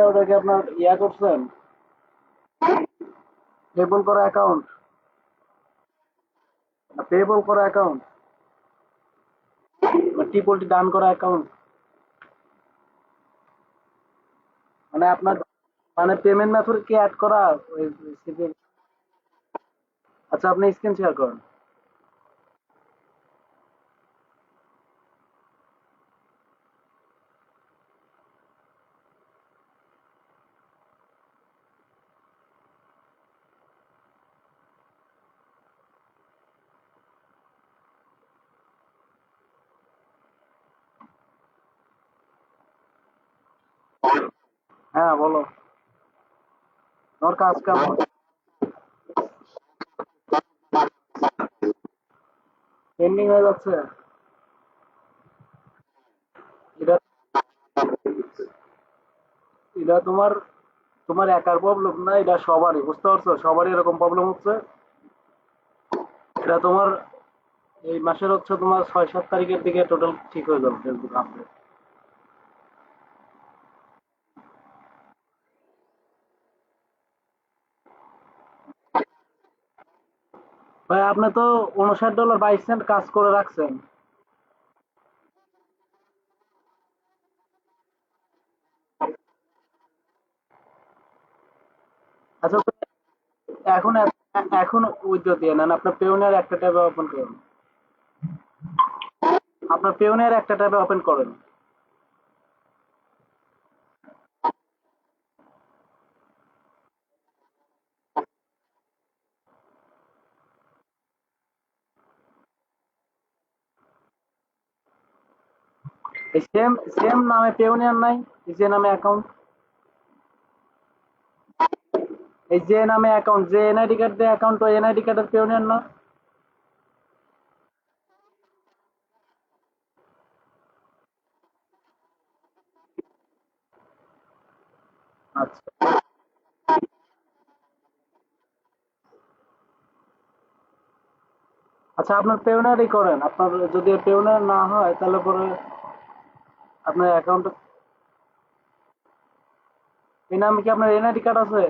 ওটাকে আপনার ইয়া করছেন, পেবল করা অ্যাকাউন্ট, পেবল করা অ্যাকাউন্ট, টিপলটি ডান করা অ্যাকাউন্ট, মানে আপনার মানে পেমেন্ট মেথড কি অ্যাড করা ওই CPF? আচ্ছা, আপনি স্ক্রিন শেয়ার করেন। হ্যাঁ, বলো। তোমার কাজ কেমন? পেন্ডিং হয়ে যাচ্ছে? এটা এটা তোমার তোমার একার প্রবলেম না, এটা সবারই, বুঝতে পারছো? সবারই এরকম প্রবলেম হচ্ছে। এটা তোমার এই মাসের হচ্ছে তোমার 6-7 তারিখের দিকে টোটাল ঠিক হয়ে যাবে ফেসবুক আপডেট। ভাই, আপনি তো $59.22 কাজ করে রাখছেন। আচ্ছা, তো এখন এখন উইথড্র দিয়ে নেন, আপনার পেওনিয়ার একটা ট্যাবে ওপেন করুন। আপনার পেওনিয়ার একটা ট্যাবে ওপেন করেন। এই সেম সেম নামে পেওনিয়ার নাই? এই যে নামে অ্যাকাউন্ট, এই যে নামে অ্যাকাউন্ট, যে এনআইডি কার্ড দিয়ে অ্যাকাউন্ট, ওই এনআইডি কার্ডের পেওনিয়ার না? আচ্ছা। আচ্ছা, আপনার পেওনিয়ারই করেন। আপনার যদি পেওনিয়ার না হয় তাহলে পরে আপনার অ্যাকাউন্ট, এই নামে কি আপনার এনআইডি কার্ড আছে?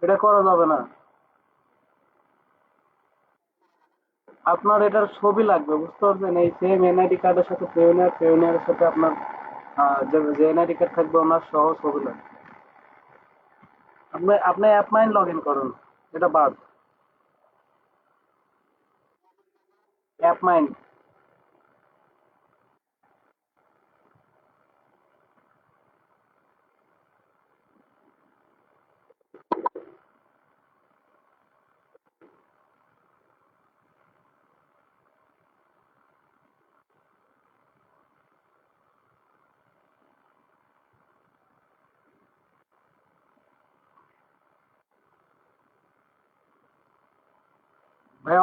এটা করা যাবে না। আপনার এটার ছবি লাগবে, বুঝতে পারছেন? এই সেম এনআইডি কার্ডের সাথে পেওনিয়ার, পেওনিয়ারের সাথে আপনার যে এনআইডি কার্ড থাকবে ওনার সহ ছবি লাগবে। আপনি আপনি অ্যাপ মাইন লগ ইন করুন, এটা বাদ। App mine. ভাই,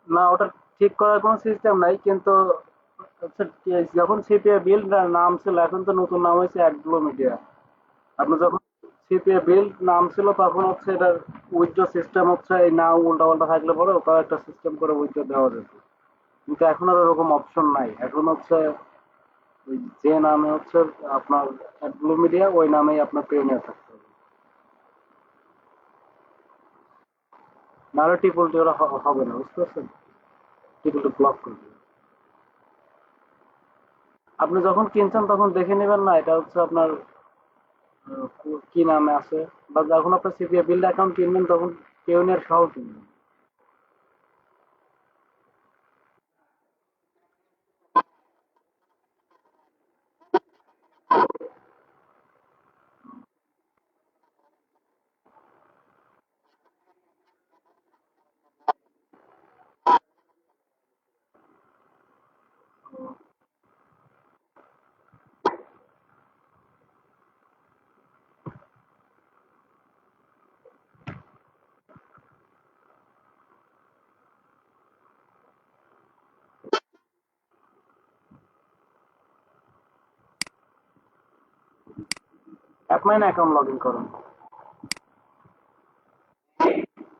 না, ওটা ঠিক করার কোনো সিস্টেম নাই, কিন্তু হচ্ছে যখন সিপিএ বিল নাম ছিল, এখন তো নতুন নাম হয়েছে অ্যাডগ্লো মিডিয়া। আপনি যখন সিপিএ বিল নাম ছিল তখন হচ্ছে এটার উইথড্র সিস্টেম হচ্ছে এই নাম উল্টা পাল্টা থাকলে পরে ওটাও একটা সিস্টেম করে উইথড্র দেওয়া যেত। কিন্তু এখন আর ওরকম অপশন নাই। এখন হচ্ছে ওই যে নামে হচ্ছে আপনার অ্যাডগ্লো মিডিয়া, ওই নামেই আপনার পেওনিয়ার থাকতে হবে। নাহলে টিপলটি ওরা হবে না, বুঝতে পারছেন? টিপলটি ব্লক করবে। আপনি যখন কিনছেন তখন দেখে নেবেন না এটা হচ্ছে আপনার কি নামে আছে, বা যখন আপনার সিপিএ বিল্ড অ্যাকাউন্ট কিনবেন তখন পেওনিয়ার সহ কিনবেন। অ্যাপমাইন অ্যাকাউন্ট লগ ইন করেন।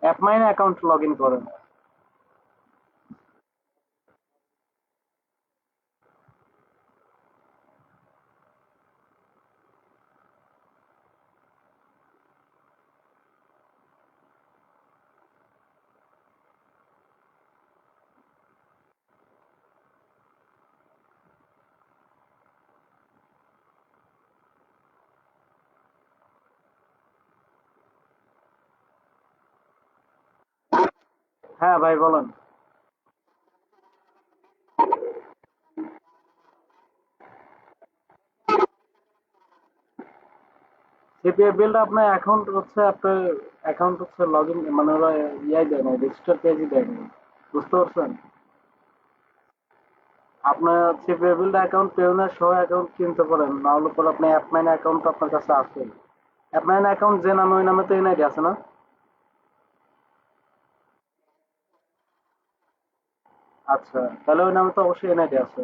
অ্যাপমাইন অ্যাকাউন্ট লগ ইন করেন। হ্যাঁ ভাই বলেন। সিপিএফ বিলটা আপনার অ্যাকাউন্ট হচ্ছে লগ ইন মানে ওরা ইয়াই দেয় না, রেজিস্টার পেজই দেয় না। বুঝতে পারছেন? আপনার সিপিএফ বিলটা অ্যাকাউন্ট পেওনের সহ অ্যাকাউন্ট কিনতে পারেন, না হলে পরে আপনি অ্যাপমাইন অ্যাকাউন্ট আপনার কাছে আছে। অ্যাপমাইন অ্যাকাউন্ট যে নামে ওই নামে তো এনআইডি আছে না? আচ্ছা, তাহলে ওই নামে তো অবশ্যই এনআইডি আছে।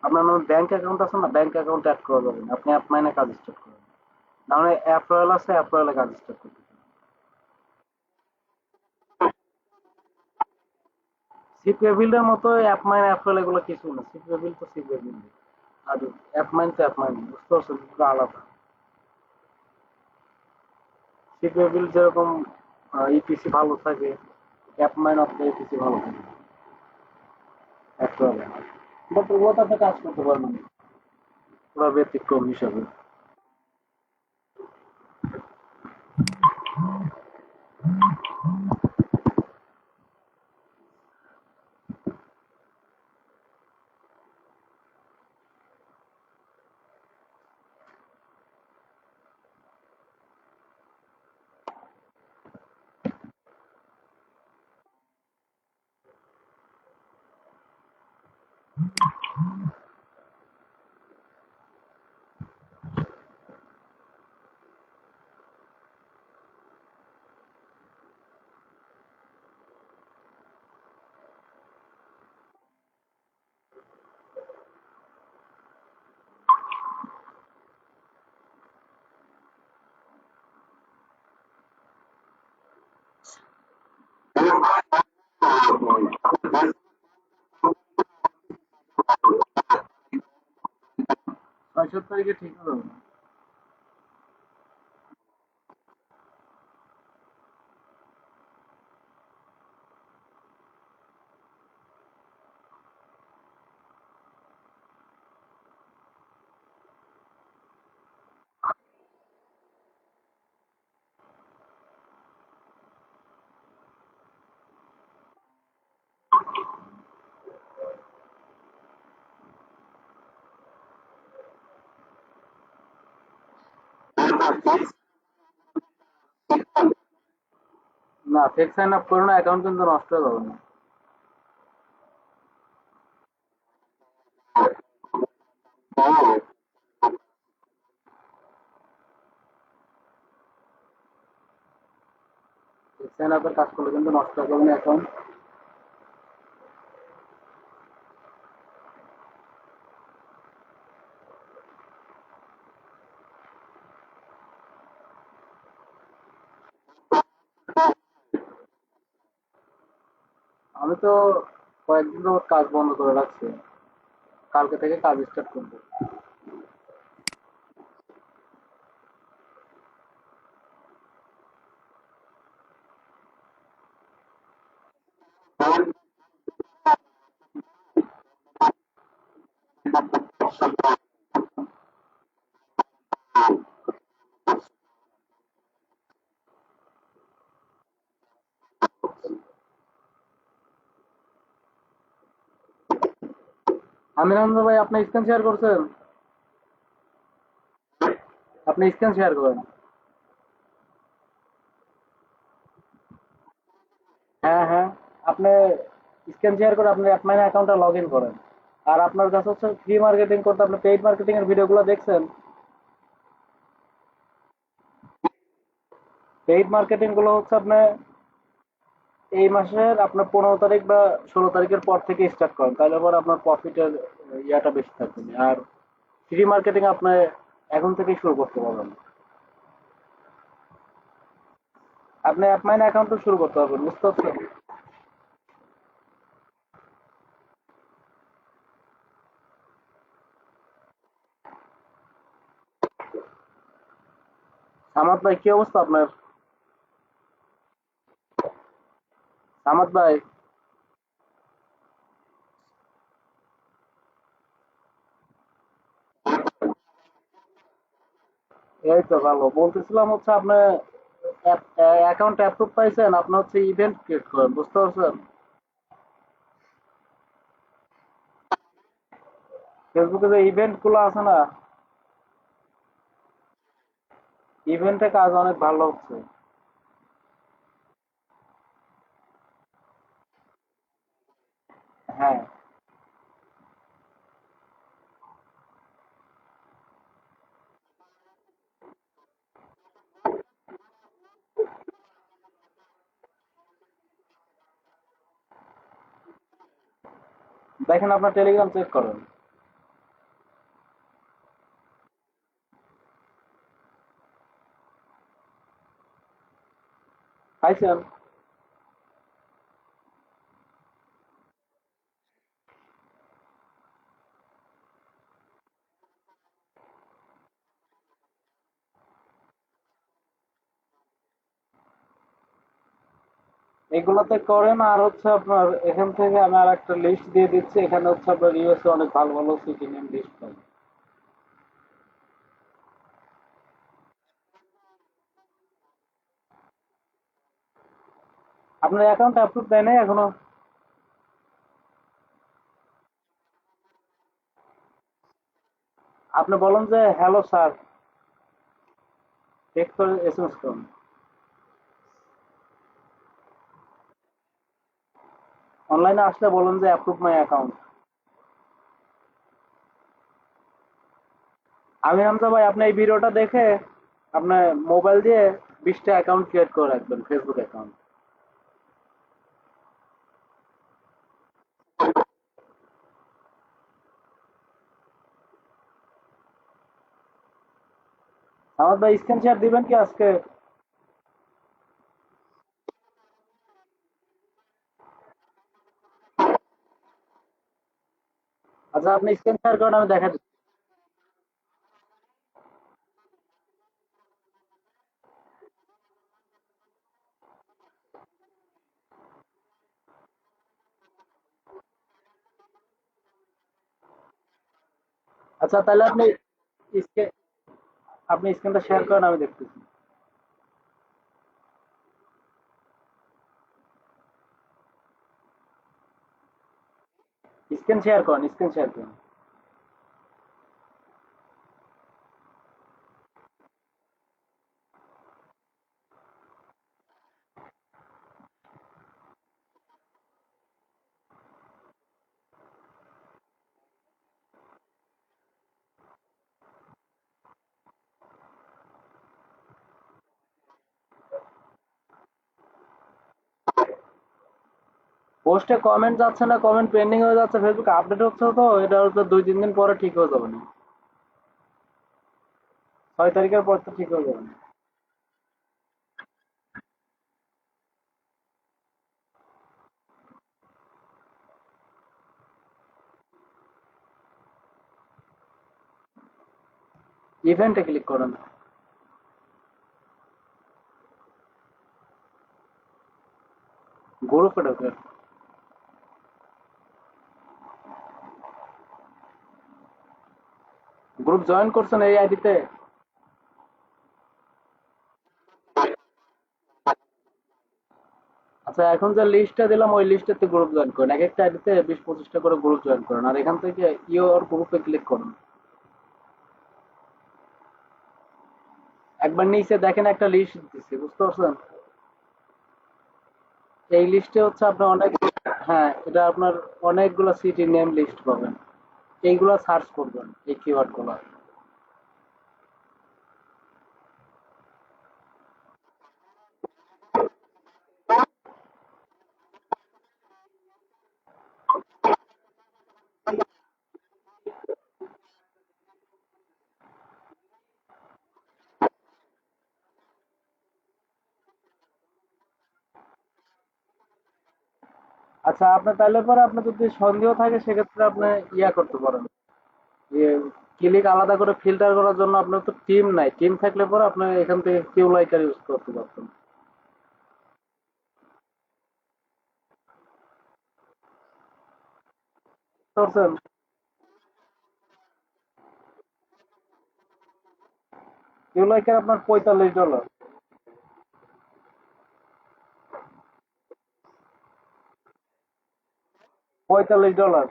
আপনার নামে ব্যাংক অ্যাকাউন্ট আছে না, ব্যাংক অ্যাকাউন্ট অ্যাড করা যাবে না, আপনি অ্যাপমাইনে কাজ স্টার্ট করেন। তাহলে অ্যাপ রয়েল আছে, অ্যাপ রয়েলে কাজ স্টার্ট করতে। সিপিএ বিল্ডের মতো অ্যাপ মাইন অ্যাপ রয়েল এগুলো কিছু না, সিপিএ বিল তো সিপিএ বিল, আর অ্যাপ মাইন তো অ্যাপ মাইন, বুঝতে পারছেন, দুটো আলাদা। সিপিএ বিল যেরকম ইপিসি ভালো থাকে, অ্যাপ মাইন আপনার ইপিসি ভালো থাকে অ্যাপ রয়েলে। বাট ওটা আপনি কাজ করতে পারবেন না, ওরা ব্যতিক্রম হিসাবে। ছয় সাত তারিখে ঠিক হবে না। না, ফেক সাইন আপ করে না, অ্যাকাউন্ট কিন্তু নষ্ট হয়ে যাবে না। ফেক সাইন আপের কাজ করলে কিন্তু নষ্ট হয়ে যাবে না অ্যাকাউন্ট। আমি তো কয়েকদিন যাবত কাজ বন্ধ করে রাখছি, কালকে থেকে কাজ স্টার্ট করবো। আমিরানন্দ ভাই, আপনি স্ক্রিন শেয়ার করছেন? আপনি স্ক্রিন শেয়ার করেন। হ্যাঁ হ্যাঁ, আপনি স্ক্রিন শেয়ার করে আপনি অ্যাপমাইন অ্যাকাউন্টটা লগ ইন করেন। আর আপনার কাছে হচ্ছে ফ্রি মার্কেটিং করতে, আপনি পেইড মার্কেটিং এর ভিডিওগুলো দেখছেন? পেইড মার্কেটিং গুলো হচ্ছে আপনি এই মাসের আপনার 15 তারিখ বা 16 তারিখের পর থেকে স্টার্ট করেন, তাহলে পরে আপনার প্রফিটের ইয়াটা বেশি থাকবে। আর ফ্রি মার্কেটিং আপনি এখন থেকেই শুরু করতে পারবেন। আপনি অ্যাপমাইন অ্যাকাউন্টও শুরু করতে পারবেন, বুঝতে পারছেন? সামাদ ভাই, কি অবস্থা আপনার? সামাদ ভাই, এই তো ভালো। বলতেছিলাম হচ্ছে আপনি অ্যাকাউন্ট অ্যাপ্রুভ পাইছেন, আপনি হচ্ছে ইভেন্ট ক্রিয়েট করেন, বুঝতে পারছেন? ফেসবুকে যে ইভেন্ট গুলো আছে না, ইভেন্টে কাজ অনেক ভালো হচ্ছে। হ্যাঁ, দেখেন আপনার টেলিগ্রাম চেক করেন। পাইছেন? এগুলোতে করেন। আর হচ্ছে আপনার এখান থেকে আমি আর একটা লিস্ট দিয়ে দিচ্ছি, এখানে হচ্ছে আপনার ইউএসএ অনেক ভালো ভালো সিটি নেম লিস্ট পাবেন। আপনার অ্যাকাউন্ট অ্যাপ্রুভ দেয় নাই এখনো? আপনি বলেন যে হ্যালো স্যার, টেক্সট করে এসএমএস করুন। অনলাইনে আসলে বলুন যে অ্যাপ্রুভ মাই অ্যাকাউন্ট। আমি হামজা ভাই, আপনি এই ভিডিওটা দেখে আপনার মোবাইল দিয়ে 20টা অ্যাকাউন্ট ক্রিয়েট করে রাখবেন, ফেসবুক অ্যাকাউন্ট। আমার ভাই স্ক্রিন শেয়ার দিবেন কি আজকে? আচ্ছা, আপনি স্ক্রিন শেয়ার করেন, আমি দেখা দিচ্ছি। আচ্ছা, তাহলে স্ক্রিন আপনি স্ক্রিনটা শেয়ার করেন, আমি দেখতেছি। স্ক্রিন শেয়ার করেন, স্ক্রিন শেয়ার করেন। পোস্টে কমেন্ট যাচ্ছে না, কমেন্ট পেন্ডিং হয়ে যাচ্ছে, ফেসবুক আপডেট হচ্ছে, তো এটা হচ্ছে 2-3 দিন পরে ঠিক হয়ে যাবে না। 6 তারিখের পর তো ঠিক হয়ে যাবে না। ইভেন্টে ক্লিক করেন, গ্রুপে ঢোকেন। গ্রুপ জয়েন করছেন এই আইডিতে? আচ্ছা, এখন যে লিস্টটা দিলাম ওই লিস্টেতে গ্রুপ জয়েন করেন, এক একটা আইডিতে 20-25টা করে গ্রুপ জয়েন করেন, আর এখান থেকে ইওর গ্রুপে ক্লিক করুন। একবার নিচে দেখেন একটা লিস্ট দিচ্ছে, বুঝতে পারছেন? এই লিস্টে হচ্ছে আপনার অনেক, হ্যাঁ, এটা আপনার অনেকগুলো সিটি নেম লিস্ট পাবেন। এইগুলা সার্চ করবেন, এই কিওয়ার্ড গুলা। আচ্ছা, আপনি তাইলে পরে আপনার যদি সন্দেহ থাকে সেক্ষেত্রে আপনি ইয়া করতে পারেন। যে ক্লিক আলাদা করে ফিল্টার করার জন্য আপনার তো টিম নাই। টিম থাকলে পরে আপনি এখান থেকে কিউ লাইকার ইউজ করতে পারতেন। বুঝতে পারছেন? কিউ লাইকার আপনার $45। $45।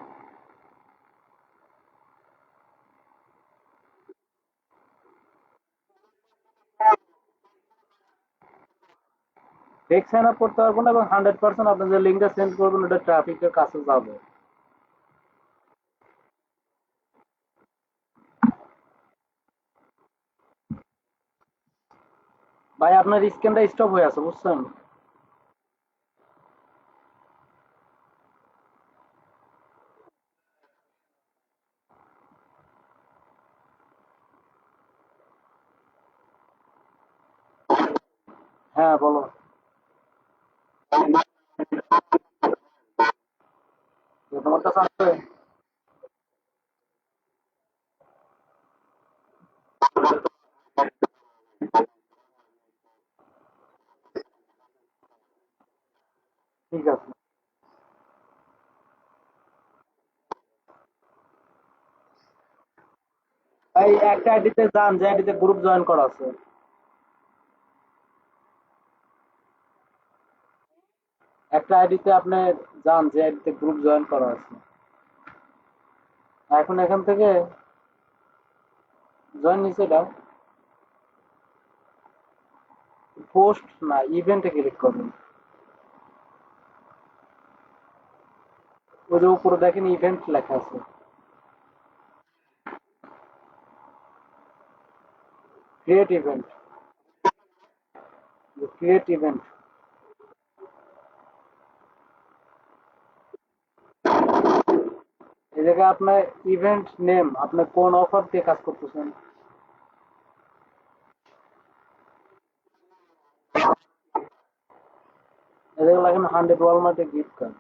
ফেক সাইন আপ করতে পারবো না এবং 100% আপনি যে লিঙ্কটা সেন্ড করবেন ওটা ট্রাফিকের কাছে যাবে। ভাই আপনার স্ক্যানটা স্টপ হয়ে আছে, বুঝছেন? হ্যাঁ, বলো। তোমার কাছে আছে? ঠিক আছে। ভাই একটা আইডিতে যান যে আইডিতে গ্রুপ জয়েন করা আছে। একটা আইডিতে আপনি যান যে আইডিতে গ্রুপ জয়েন করা আছে। এখন এখান থেকে জয়েন নিচে দাও। পোস্ট না, ইভেন্টে ক্লিক করবেন। ওই যে উপরে দেখেন ইভেন্ট লেখা আছে। Create event. Create event. এই জায়গায় আপনার ইভেন্ট নেম, আপনি কোন অফার দিয়ে কাজ করতেছেন। এই জায়গায় লেখেন 100 ওয়ালমার্টে গিফট কার্ড।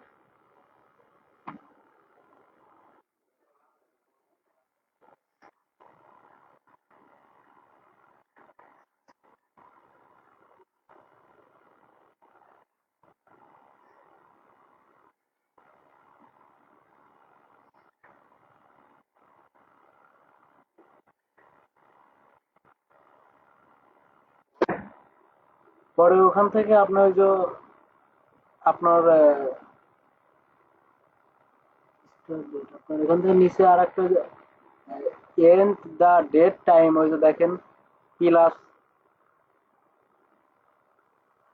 পরে ওখান থেকে আপনার ওই যে আপনার আপনার এখান থেকে নিচে আর একটা এন্ড দা ডেট টাইম, ওই যে দেখেন প্লাস।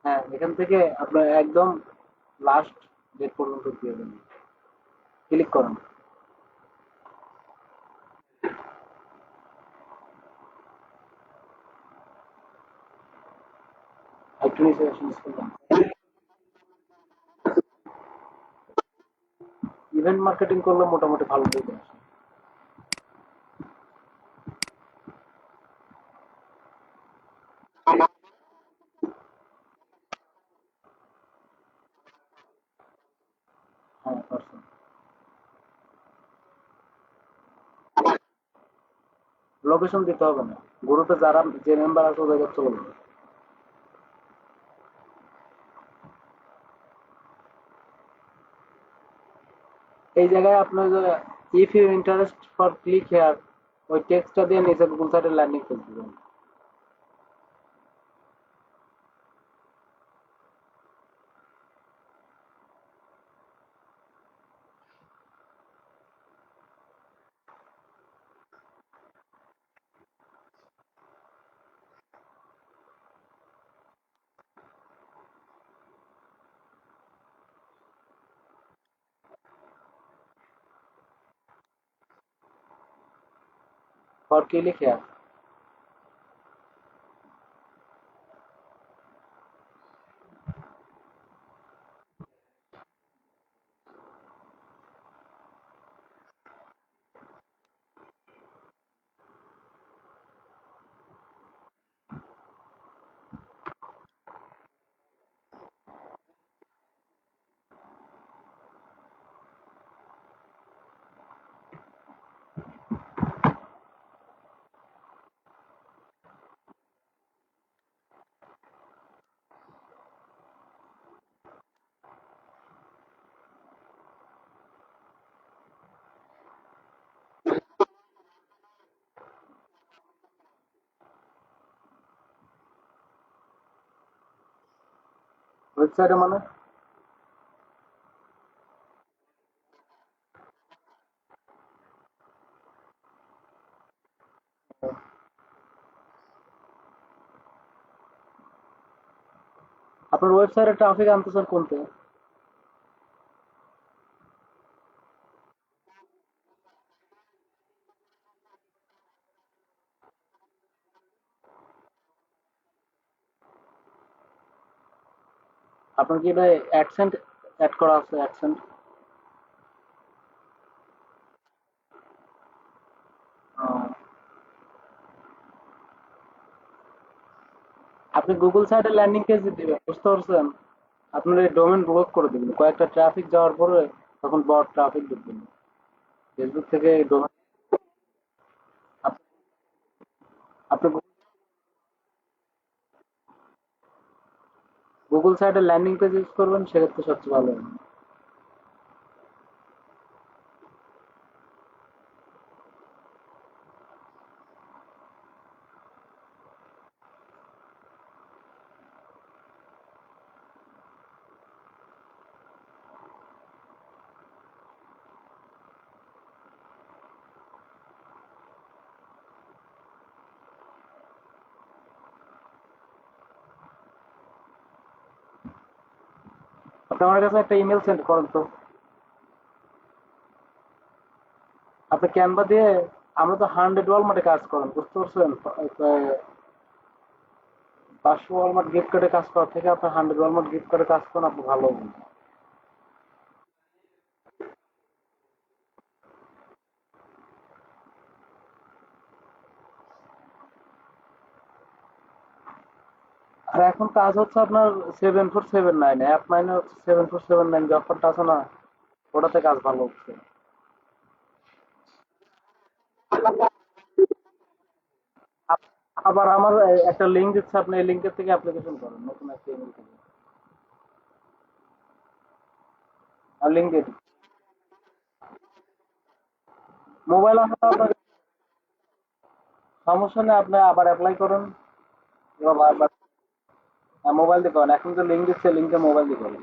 হ্যাঁ, এখান থেকে আপনার একদম লাস্ট ডেট পর্যন্ত দিয়ে দেবেন। ক্লিক করুন। একটু নিচে আসুন, scroll করুন। ইভেন্ট মার্কেটিং করলে মোটামুটি ভালো দিকে আসে। হ্যাঁ, পারছেন। লোকেশন দিতে হবে না। গ্রুপে যারা যে মেম্বার আছে ওদের কাছে চলে যাবে। এই জায়গায় আপনার যে if you interest for click here, ওই টেক্সটটা দিয়ে নিচে গুগল সাইটের ল্যান্ডিং পেজ দিবেন। For click here. ওয়েবসাইটে মানে? আপনার ওয়েবসাইটে ট্রাফিক আনতেছেন কোনতে? আপনার কি এটা অ্যাডসেন্ট অ্যাড করা আছে? অ্যাডসেন্ট? আপনি গুগল সাইটে ল্যান্ডিং পেজ দিবেন, বুঝতে পারছেন? আপনার এই ডোমেন ব্লক করে দিবেন কয়েকটা ট্রাফিক যাওয়ার পরে, তখন বড় ট্রাফিক ঢুকবেন ফেসবুক থেকে ডোমেন। আপনি গুগল সাইটে ল্যান্ডিং পেজ ইউজ করবেন, সেক্ষেত্রে সবচেয়ে ভালো হবে। আপনি আমার কাছে একটা ইমেল সেন্ড করেন তো। আপনি ক্যানভা দিয়ে, আমরা তো 100 ওয়ালমার্টে কাজ করেন, বুঝতে পারছেন? 500 ওয়ালমার্ট গিফট কার্ডে কাজ করার থেকে আপনি 100 ওয়ালমার্ট গিফট কার্ডে কাজ করেন, আপনি ভালো হবেন। আর এখন কাজ হচ্ছে আপনার 7479, অ্যাপ মাইনে হচ্ছে 7479, যে অফারটা আছে না, ওটাতে কাজ ভালো হচ্ছে। আবার আমার একটা লিঙ্ক দিচ্ছে, আপনি এই লিঙ্কের থেকে অ্যাপ্লিকেশন করেন, নতুন একটা ইমেল থেকে। আর লিঙ্ক দিয়ে দিচ্ছি। মোবাইল আমরা আপনার, সমস্যা নেই, আপনি আবার অ্যাপ্লাই করেন। এবার বারবার মোবাইল দিয়ে করেন, এখন যে লিঙ্ক দিচ্ছে লিঙ্কে মোবাইল দিয়ে করেন।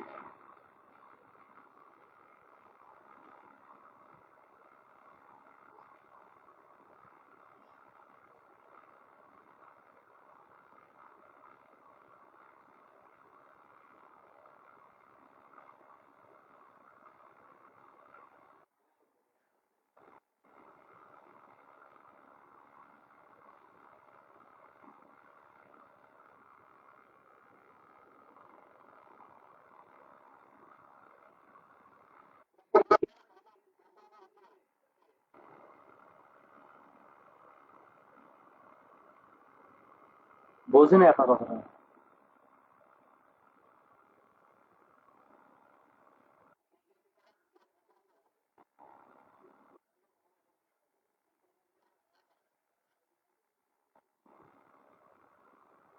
বুঝিনি আপনার কথাটা।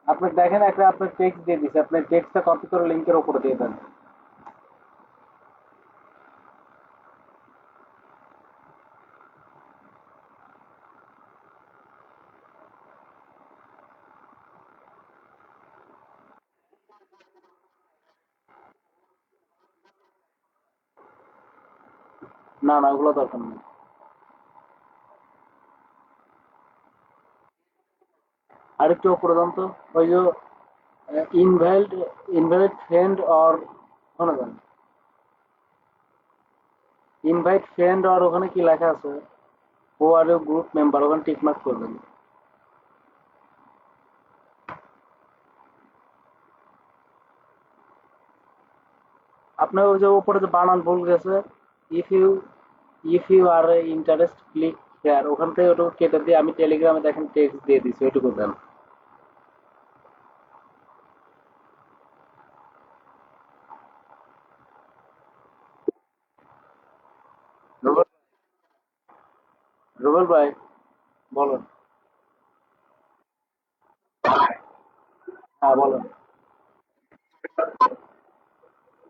আপনি দেখেন, একটা আপনার টেক্সট দিয়ে দিচ্ছে, আপনি টেক্সটটা কপি করে লিঙ্কের উপরে দিয়ে দেন। না না, ওগুলো দরকার নেই। আরেকটু উপরে যান তো, ওই যে ইনভাইট ইনভাইট ফ্রেন্ড অর, ওখানে যান। ইনভাইট ফ্রেন্ড অর, ওখানে কি লেখা আছে? ও আর ইউ গ্রুপ মেম্বার, ওখানে টিক মার্ক করবেন। আপনার ওই যে উপরে যে বানান ভুল গেছে, if you if you are interest click here, ওখান থেকে ওটুকু কেটে দিয়ে আমি টেলিগ্রামে দেখেন টেক্সট দিয়ে দিচ্ছি, ওইটুকু দেন। রুবেল, রুবেল ভাই, বলেন। হ্যাঁ বলেন।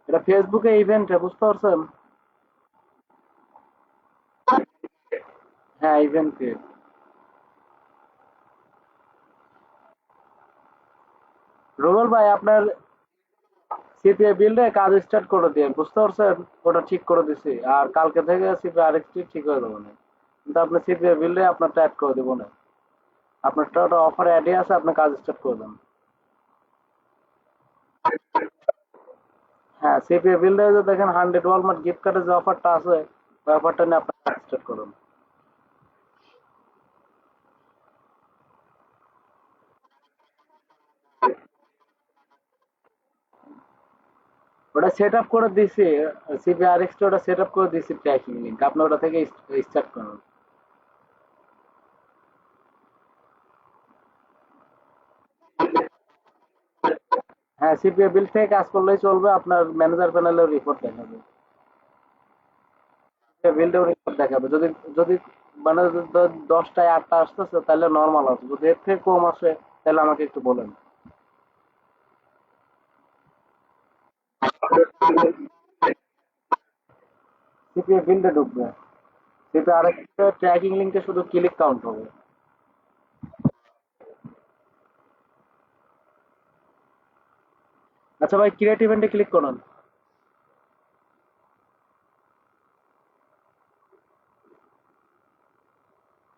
এটা ফেসবুকে ইভেন্ট, বুঝতে পারছেন? হ্যাঁ, ইভেন্ট ক্রিয়েট। রুবেল ভাই, আপনার সিপিএ বিল্ডে কাজ স্টার্ট করে দিয়ে বুঝতে পারছেন, ওটা ঠিক করে দিছি আর কালকে থেকে সিপিএ আরেকটি ঠিক হয়ে যাবে না, কিন্তু আপনি সিপিএ বিল্ডে আপনারটা অ্যাড করে দেবো না, আপনারটা ওটা অফারে অ্যাডই আছে, আপনি কাজ স্টার্ট করে দেন। হ্যাঁ, সিপিএ বিল্ডে যে দেখেন 100 ওয়ালমার্ট গিফট কার্ডের যে অফারটা আছে, ওই অফারটা নিয়ে আপনার কাজ স্টার্ট করুন। ওটা সেট আপ করে দিছি, সিপিএ আরএক্সটা ওটা সেট আপ করে দিছি ট্র্যাকিং লিঙ্ক, আপনি ওটা থেকে স্টার্ট করুন। হ্যাঁ, সিপিএ বিল থেকে কাজ করলেই চলবে, আপনার ম্যানেজার প্যানেলেও রিপোর্ট দেখাবে, বিলটাও রিপোর্ট দেখাবে। যদি যদি মানে 10টায় 8টা আসতেছে তাহলে নর্মাল আছে, যদি এর থেকে কম আসে তাহলে আমাকে একটু বলেন। সিপিএ বিলটা ঢুকবে, সিপিএ আরেকটা ট্র্যাকিং লিঙ্কে শুধু ক্লিক কাউন্ট হবে। আচ্ছা ভাই, ক্রিয়েট ইভেন্টে ক্লিক করুন।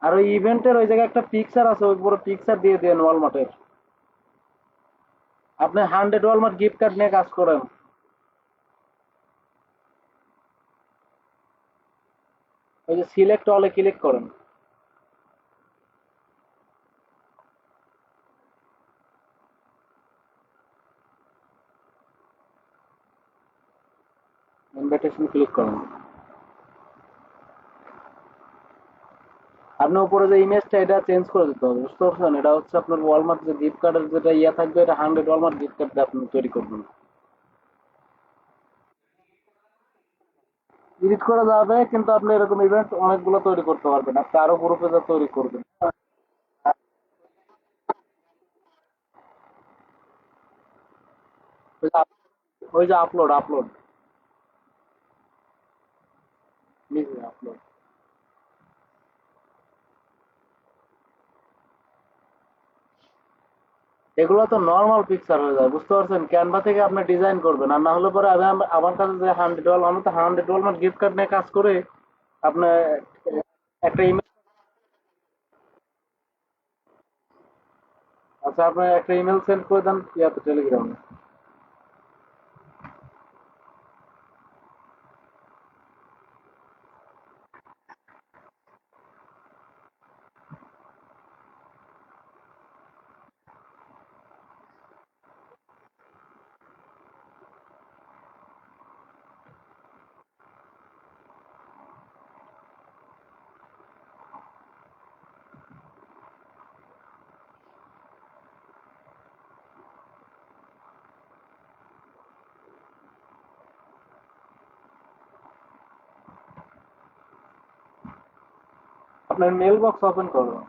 আর ওই ইভেন্টের ওই জায়গায় একটা পিকচার আছে, ওই পুরো পিকচার দিয়ে দেন ওয়ালমার্টের। আপনি 100 ওয়ালমার্ট গিফট কার্ড নিয়ে কাজ করেন। ওই যে সিলেক্ট অলে ক্লিক করেন। ইনভাইটেশন ক্লিক করুন। আপনি উপরে যে ইমেজটা এটা চেঞ্জ করে দিতে হবে, বুঝতে পারছেন? এটা হচ্ছে আপনার ওয়ালমার্ট যে গিফট কার্ডের যেটা ইয়ে থাকবে, এটা 100 ওয়ালমার্ট গিফট কার্ড দিয়ে আপনি তৈরি করবেন। এডিট করা যাবে, কিন্তু আপনি এরকম ইভেন্ট অনেকগুলো তৈরি করতে পারবেন, আপনি আরো গ্রুপে যা তৈরি করবেন। ওই যে আপলোড আপলোড নিজে আপলোড, এগুলো তো নর্মাল পিকচার হয়ে যায়, বুঝতে পারছেন? ক্যানভা থেকে আপনি ডিজাইন করবেন, আর না হলে পরে আমি আমার কাছে যে 100 ওয়াল, আমি তো 100 ওয়ালমার্ট গিফট কার্ড নিয়ে কাজ করে আপনার একটা ইমেল, আচ্ছা আপনি একটা ইমেল সেন্ড করে দেন ইয়াতে টেলিগ্রামে। আপনার মেল বক্স ওপেন করুন।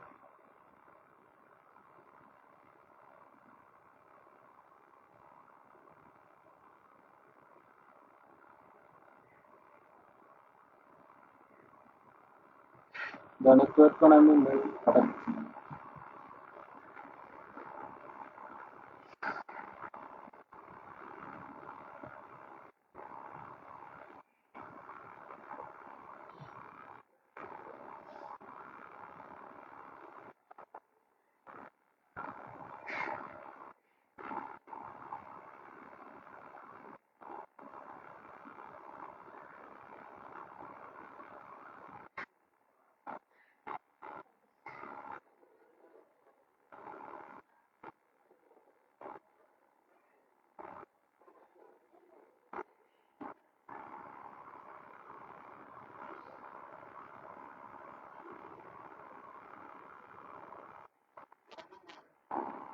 দেন একটু ওয়েট করুন, আমি মেল পাঠাচ্ছি।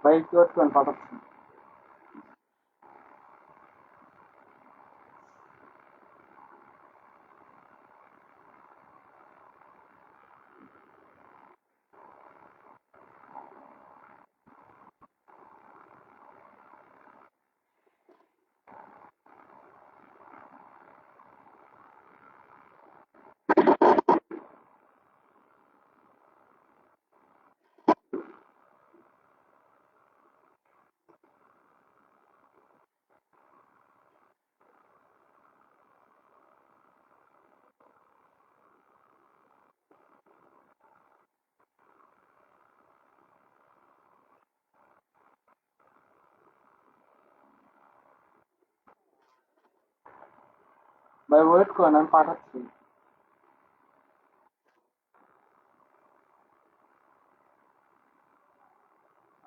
ভাই একটু ওয়েট করুন, পাঠাচ্ছি। ভাই ওয়েট করেন, আমি পাঠাচ্ছি।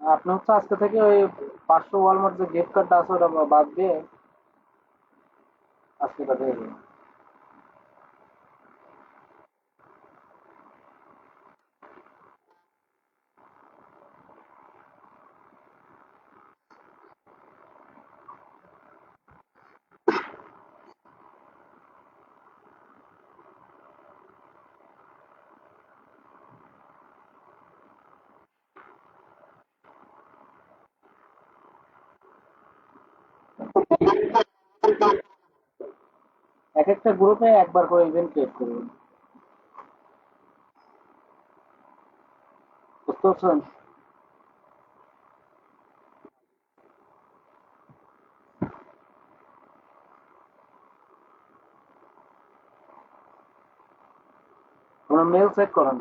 আপনি হচ্ছে আজকে থেকে ওই 500 ওয়ালমার্ট যে গিফট কার্ডটা আছে ওটা বাদ দিয়ে আজকে টাকা দিয়ে দেবেন। এক একটা গ্রুপে একবার করে ইভেন্ট ক্রিয়েট করবেন, বুঝতে পারছেন? আপনার মেল চেক করেন।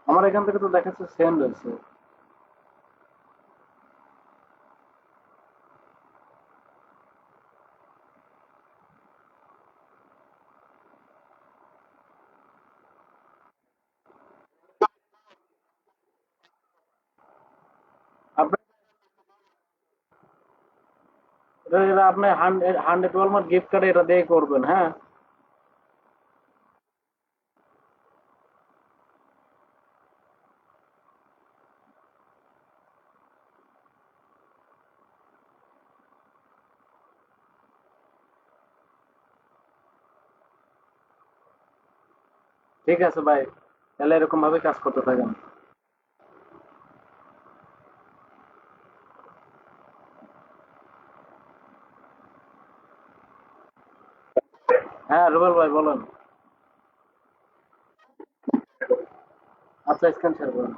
আমার এখান থেকে তো দেখাচ্ছে সেন্ড হয়েছে। আপনি এটা আপনি 100 ওয়ালমার্ট গিফট কার্ড এটা দিয়ে করবেন, হ্যাঁ? ঠিক আছে ভাই, তাহলে এরকম ভাবে কাজ করতে থাকেন। হ্যাঁ রুবেল ভাই বলেন। আচ্ছা, স্ক্রিন শেয়ার করেন।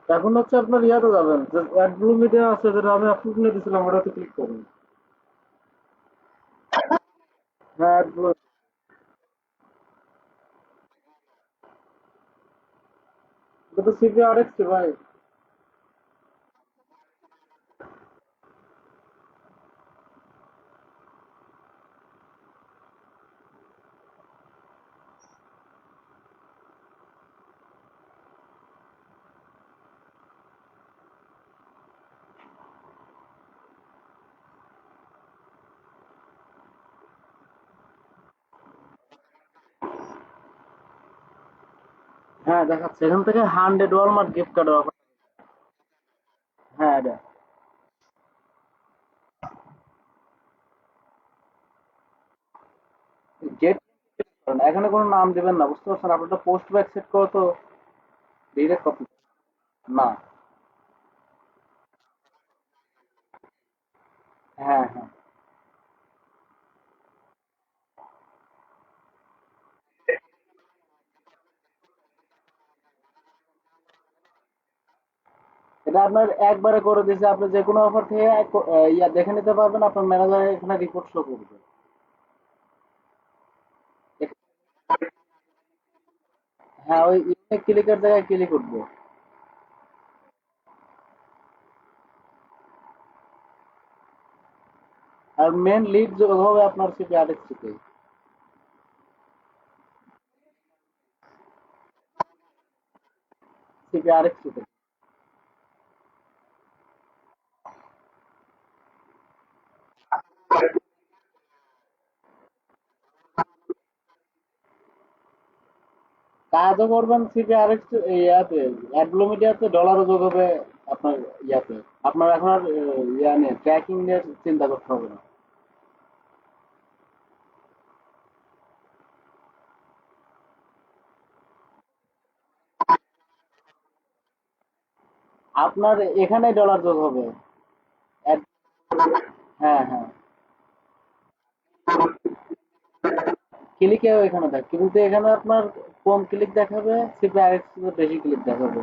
এখন হচ্ছে আপনার ইয়াতে যাবেন, যে অ্যাড ব্লু মিডিয়া আছে যেটা আমি আপলোড নিয়ে দিয়েছিলাম, ওটাতে ক্লিক করুন। হ্যাঁ অ্যাড ব্লু। এটা তো সিপি আর এক্স ভাই। হ্যাঁ দেখাচ্ছে এখান থেকে 100 ওয়ালমার্ট গিফট কার্ডের অফার। হ্যাঁ এটা গেট করেন, এখানে কোনো নাম দিবেন না, বুঝতে পারছেন? আপনারটা পোস্ট ব্যাক সেট করে তো ডিরেক্ট কপি। না। হ্যাঁ হ্যাঁ। এটা আপনার একবারে করে দিয়েছে, আপনি যে কোনো অফার থেকে ইয়া দেখে নিতে পারবেন, আপনার ম্যানেজার এখানে রিপোর্ট শো করবে। হ্যাঁ ওই ইউনিক ক্লিকের জায়গায় ক্লিক করবো। আর মেন লিড যোগ হবে আপনার সিপি আটেক থেকে। সিপি আরেক থেকে। কাজও করবেন সিপিআরএক্স ইয়াতে, অ্যাডব্লুমিডিয়াতে, ডলারও যোগ হবে আপনার ইয়াতে। আপনার এখন আর ইয়া নিয়ে ট্র্যাকিং নিয়ে চিন্তা করতে হবে না। আপনার এখানে ডলার যোগ হবে। Ad- হ্যাঁ হ্যাঁ, ক্লিকেও এখানে থাকে, কিন্তু এখানে আপনার কম ক্লিক দেখাবে, সিপিআরএক্স বেশি ক্লিক দেখাবে।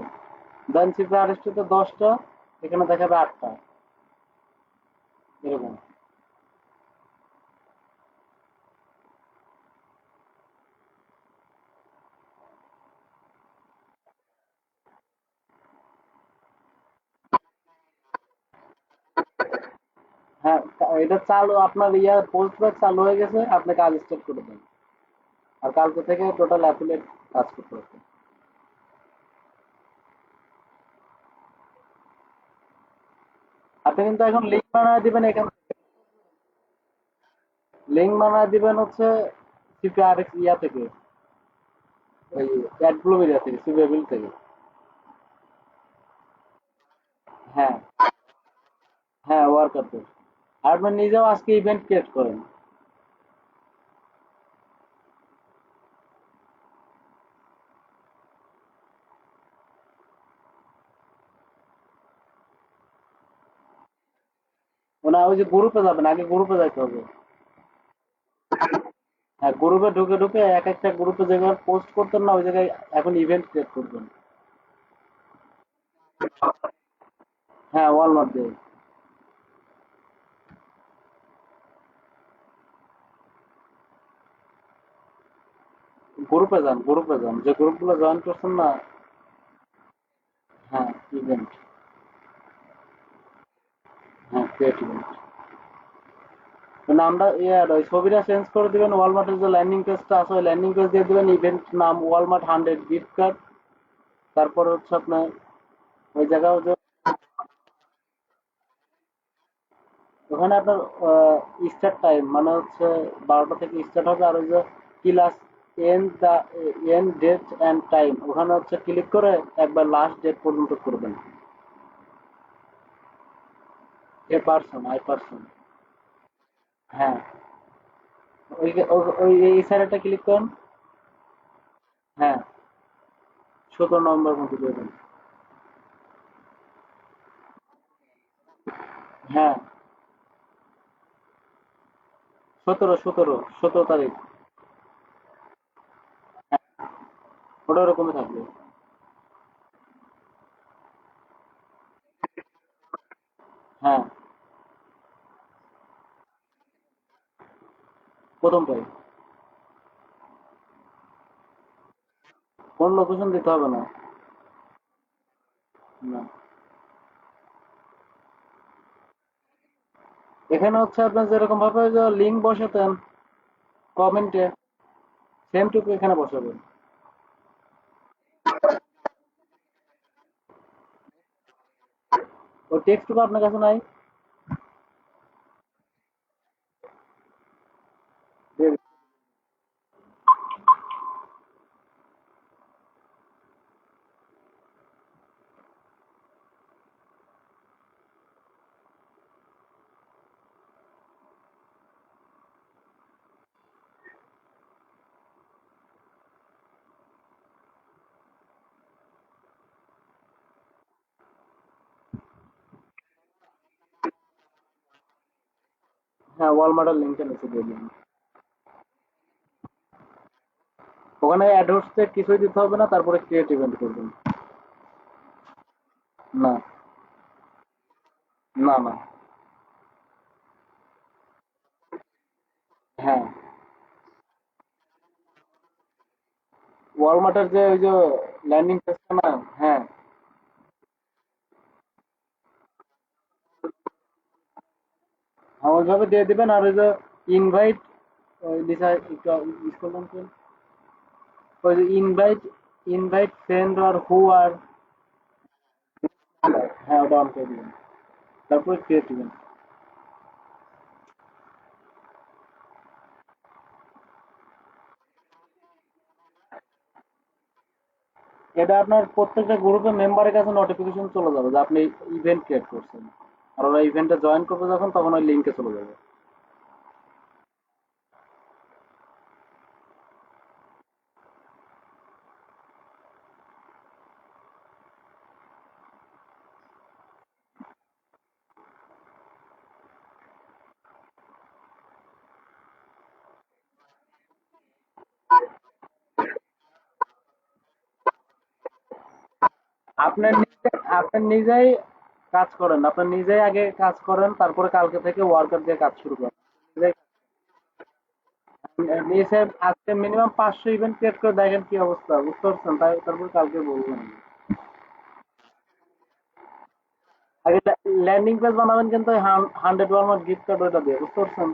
দেন সিপিআরএক্স তে 10টা, এখানে দেখাবে 8টা, এরকম। হ্যাঁ, এটা চালু, আপনার ইয়া পোস্ট ব্যাক চালু হয়ে গেছে, আপনি কাজ স্টার্ট করে দেন। আর কালকে থেকে টোটাল অ্যাফিলিয়েট কাজ করতে হবে। আপনি কিন্তু এখন লিঙ্ক বানায় দিবেন এখান, লিঙ্ক বানায় দিবেন হচ্ছে সিপিআরএক্স ইয়া থেকে, ওই অ্যাডব্লুমিডিয়া থেকে, সিপিএবিল থেকে। হ্যাঁ হ্যাঁ, ওয়ার্কারদের। আর আপনি নিজেও আজকে ইভেন্ট ক্রিয়েট করেন। মানে ওই যে গ্রুপে যাবেন, আগে গ্রুপে যাইতে হবে। হ্যাঁ, গ্রুপে ঢুকে ঢুকে এক একটা গ্রুপে যেগুলো পোস্ট করতেন না, ওই জায়গায় এখন ইভেন্ট ক্রিয়েট করবেন। হ্যাঁ, ওয়ালমার্ট দিয়ে। গ্রুপে যান, গ্রুপে যান, যে গ্রুপগুলো জয়েন করছেন না। হ্যাঁ, ইভেন্ট। হ্যাঁ, ক্রিয়েট ইভেন্ট। নামটা ইয়ার ওই ছবিটা চেঞ্জ করে দিবেন, ওয়ালমার্টের যে ল্যান্ডিং পেজটা আছে ওই ল্যান্ডিং পেজ দিয়ে দিবেন, ইভেন্ট নাম ওয়ালমার্ট 100 গিফট কার্ড। তারপরে হচ্ছে আপনার ওই জায়গায় যে ওখানে আপনার স্টার্ট টাইম মানে হচ্ছে 12টা থেকে স্টার্ট হবে, আর ওই যে class end the end date and time, ওখানে হচ্ছে ক্লিক করে একবার লাস্ট ডেট পর্যন্ত করবেন। A person, I person. হ্যাঁ, ওই ওই এই স্যারেরটা ক্লিক করুন। হ্যাঁ, 17 নম্বর মতো দেবেন। হ্যাঁ, 17 তারিখ। হ্যাঁ, ওটা ওরকমই থাকবে। হ্যাঁ, প্রথমটাই। কোন লোকেশন দিতে হবে না। না, এখানে হচ্ছে আপনার যেরকম ভাবে যে লিঙ্ক বসাতেন কমেন্টে, সেম টুকু এখানে বসাবেন। ওই টেক্সটটুকু আপনার কাছে নাই? দিয়ে দিন। হ্যাঁ, ওয়ালমার্টের লিঙ্কটা নিচে দিয়ে দিন। ওখানে অ্যাড হচ্ছে কিছুই দিতে হবে না, তারপরে ক্রিয়েট ইভেন্ট করবেন। না, না না। হ্যাঁ, ওয়ালমার্টের যে ওই যে ল্যান্ডিং পেজটা না। হ্যাঁ, হ্যাঁ, ওইভাবে দিয়ে দিবেন। আর ওই যে ইনভাইট, ওই দিশা একটু স্ক্রল ডাউন করুন। ওই যে ইনভাইট, ইনভাইট ফ্রেন্ড আর হু আর। হ্যাঁ, ওটা অন করে দিবেন, তারপরে ক্রিয়েট ইভেন্ট। এটা আপনার প্রত্যেকটা গ্রুপে মেম্বারের কাছে নোটিফিকেশন চলে যাবে যে আপনি ইভেন্ট ক্রিয়েট করছেন। আর ওরা ইভেন্টে জয়েন করবে যখন তখন ওই লিঙ্কে চলে যাবে। আপনি নিজেই কাজ করেন, আপনি নিজেই আগে কাজ করেন, তারপরে কালকে থেকে ওয়ার্কার দিয়ে কাজ শুরু করেন। নিজেই নিচে আজকে মিনিমাম 500 ইভেন্ট ক্রিয়েট করে দেখেন কি অবস্থা, বুঝতে পারছেন? তাই তারপর কালকে বলবেন। আগে ল্যান্ডিং পেজ বানাবেন কিন্তু 100 ওয়ার্মার গিফট কার্ড ওইটা দিয়ে, বুঝতে পারছেন?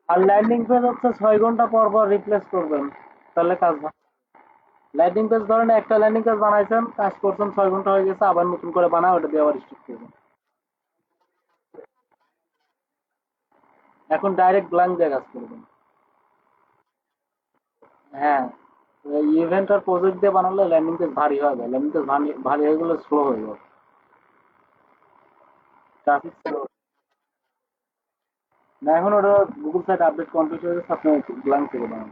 আর ল্যান্ডিং পেজ হচ্ছে 6 ঘন্টা পর পর রিপ্লেস করবেন, তাহলে কাজ ভালো। ল্যান্ডিং পেজ ধরেন একটা ল্যান্ডিং পেজ বানাইছেন, কাজ করছেন, 6 ঘন্টা হয়ে গেছে, আবার নতুন করে বানায় ওটা দিয়ে আবার স্টার্ট করবেন। এখন ডাইরেক্ট ব্ল্যাঙ্ক দিয়ে কাজ করবেন। হ্যাঁ, ইভেন্ট আর প্রজেক্ট দিয়ে বানালে ল্যান্ডিং পেজ ভারী হয়ে যায়, ল্যান্ডিং পেজ ভারী ভারী হয়ে গেলে স্লো হয়ে যাবে, ট্রাফিক স্লো। না, এখন ওটা গুগল সাইট আপডেট কমপ্লিট হয়ে গেছে, আপনি ব্ল্যাঙ্ক থেকে বানান।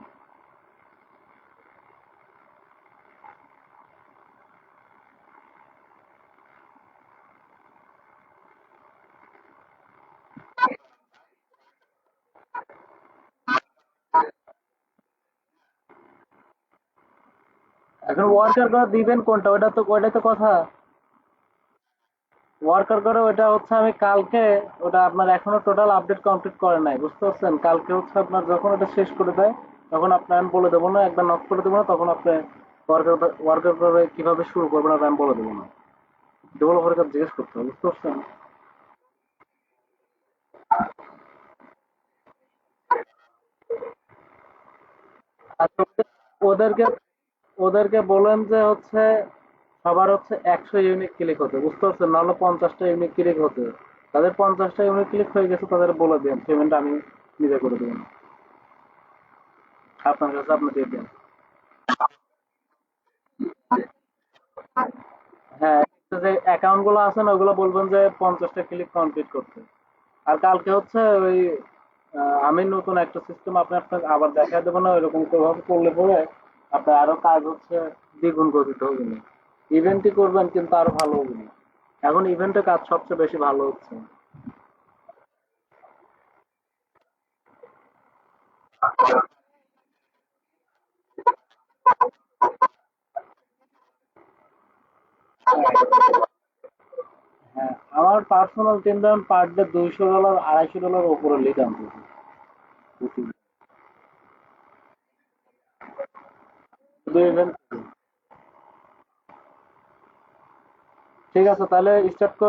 এখন ওয়ার্কার করে দিবেন কোনটা, ওইটা তো কথা। ওয়ার্কার করে ওটা হচ্ছে আমি কালকে, ওটা আপনার এখনো টোটাল আপডেট কমপ্লিট করে নাই, বুঝতে পারছেন? কালকে হচ্ছে আপনার যখন ওটা শেষ করে দেয় তখন আপনার আমি বলে দেবো না, একবার নক করে দেবো না, তখন আপনি ওয়ার্কার ওয়ার্কার করে কিভাবে শুরু করবেন ওটা আমি বলে দেবো না। ডেভেলপারের কাছে জিজ্ঞেস করতে হবে, বুঝতে পারছেন? আর ওদেরকে ওদেরকে বলেন যে হচ্ছে সবার হচ্ছে 100 ইউনিক ক্লিক হতে, বুঝতে পারছেন? নাহলে 50টা ইউনিক ক্লিক হতে। তাদের 50টা ইউনিক ক্লিক হয়ে গেছে, তাদের বলে দেন পেমেন্ট আমি নিজে করে দেবেন, আপনার কাছে আপনি দিয়ে দেন। হ্যাঁ, যে অ্যাকাউন্ট গুলো আছে না ওগুলো বলবেন যে 50টা ক্লিক কমপ্লিট করতে। আর কালকে হচ্ছে ওই আমি নতুন একটা সিস্টেম আপনাকে আবার দেখা দেবো না, ওইরকম ভাবে করলে পরে আপনার আরো কাজ হচ্ছে দ্বিগুণ গতিতে হবে না। ইভেন্টই করবেন কিন্তু আরো ভালো হবে না। এখন ইভেন্টে কাজ সবচেয়ে বেশি ভালো হচ্ছে। হ্যাঁ, আমার পার্সোনাল টিম যেমন পার ডে $200 $250 উপরে লিড আনতেছে প্রতিদিন। শুধু ইভেন্ট। ঠিক আছে, তাহলে স্টার্ট করে